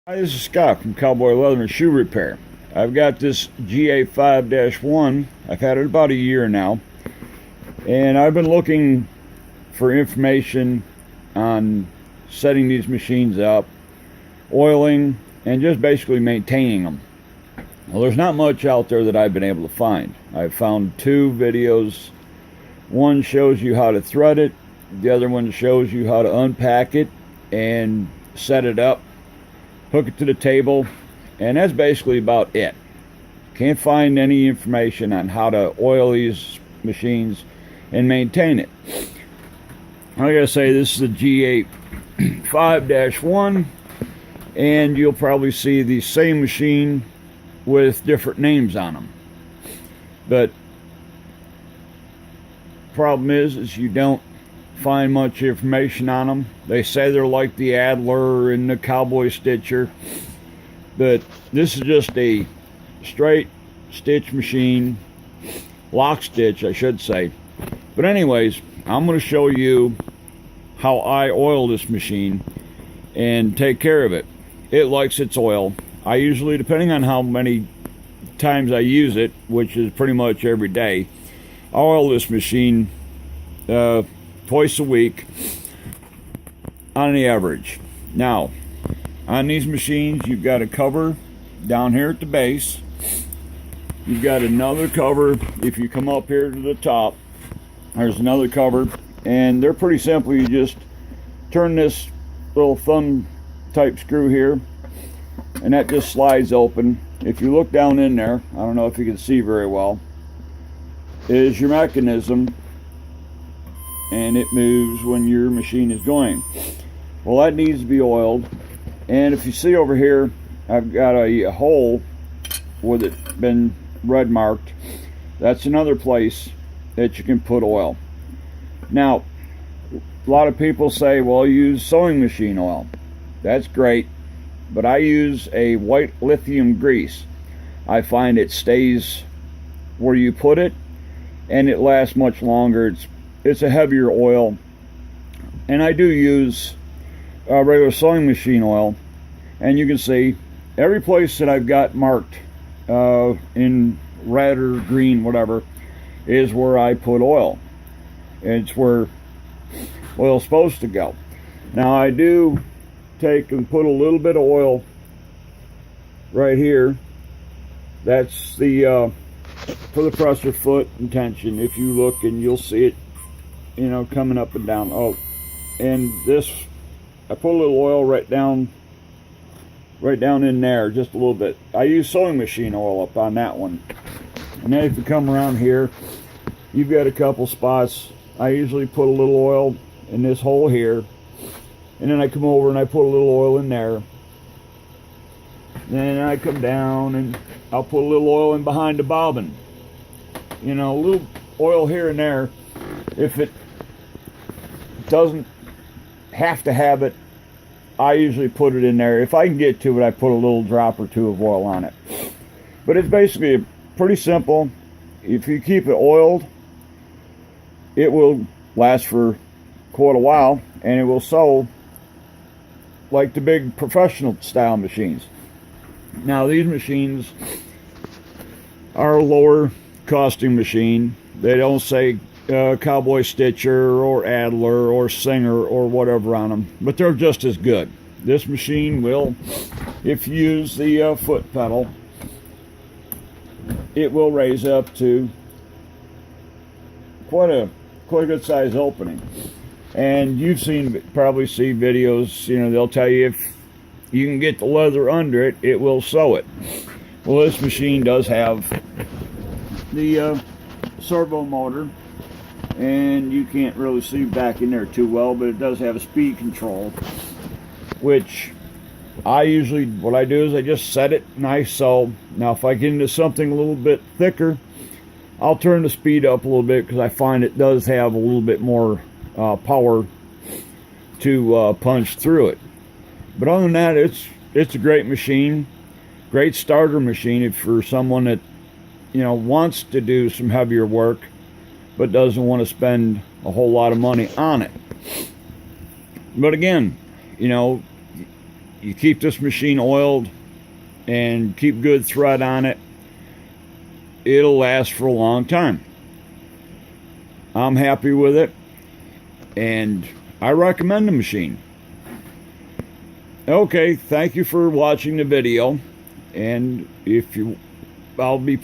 Hi, this is Scott from Cowboy Leather and Shoe Repair. I've got this GA5-1. I've had it about a year now, and I've been looking for information on setting these machines up, oiling, and just basically maintaining them. Well, there's not much out there that I've been able to find. I've found two videos. One shows you how to thread it, the other one shows you how to unpack it and set it up, hook it to the table, and that's basically about it. Can't find any information on how to oil these machines and maintain it. I gotta say, this is a GA5-1, and you'll probably see the same machine with different names on them. But problem is you don't find much information on them. They say they're like the Adler and the Cowboy Stitcher, but this is just a straight stitch machine, lock stitch I should say. But anyways, I'm going to show you how I oil this machine and take care of it. It likes its oil. I usually, depending on how many times I use it, which is pretty much every day, I oil this machine twice a week on the average. Now, on these machines, you've got a cover down here at the base. You've got another cover. If you come up here to the top, there's another cover, and they're pretty simple. You just turn this little thumb type screw here, and that just slides open. If you look down in there, I don't know if you can see very well, is your mechanism, and it moves when your machine is going. Well, that needs to be oiled. And if you see over here, I've got a hole with it been red marked. That's another place that you can put oil. Now, a lot of people say, well, use sewing machine oil. That's great, but I use a white lithium grease. I find it stays where you put it, and it lasts much longer. It's a heavier oil, and I do use regular sewing machine oil, and you can see every place that I've got marked in red or green, whatever, is where I put oil. It's where oil's supposed to go. Now, I do take and put a little bit of oil right here. That's the for the presser foot and tension. If you look, and you'll see it, you know, coming up and down. Oh, and this, I put a little oil right down in there, just a little bit. I use sewing machine oil up on that one. And then if you come around here, you've got a couple spots. I usually put a little oil in this hole here, and then I come over and I put a little oil in there. Then I come down and I'll put a little oil in behind the bobbin. You know, a little oil here and there. If it doesn't have to have it, I usually put it in there. If I can get to it, I put a little drop or two of oil on it. But it's basically pretty simple. If you keep it oiled, it will last for quite a while, and it will sew like the big professional style machines. Now, these machines are a lower costing machine. They don't say Cowboy Stitcher or Adler or Singer or whatever on them, but they're just as good. This machine will, if you use the foot pedal, it will raise up to quite a good size opening. And you've probably see videos, you know, they'll tell you if you can get the leather under it, it will sew it. Well, this machine does have the servo motor, and you can't really see back in there too well, but it does have a speed control, which I usually, what I do is I just set it nice. So now if I get into something a little bit thicker, I'll turn the speed up a little bit, because I find it does have a little bit more power to punch through it. But other than that, it's a great machine, great starter machine if for someone that, you know, wants to do some heavier work but doesn't want to spend a whole lot of money on it. But again, you know, you keep this machine oiled and keep good thread on it, it'll last for a long time. I'm happy with it, and I recommend the machine. Okay, thank you for watching the video, and I'll be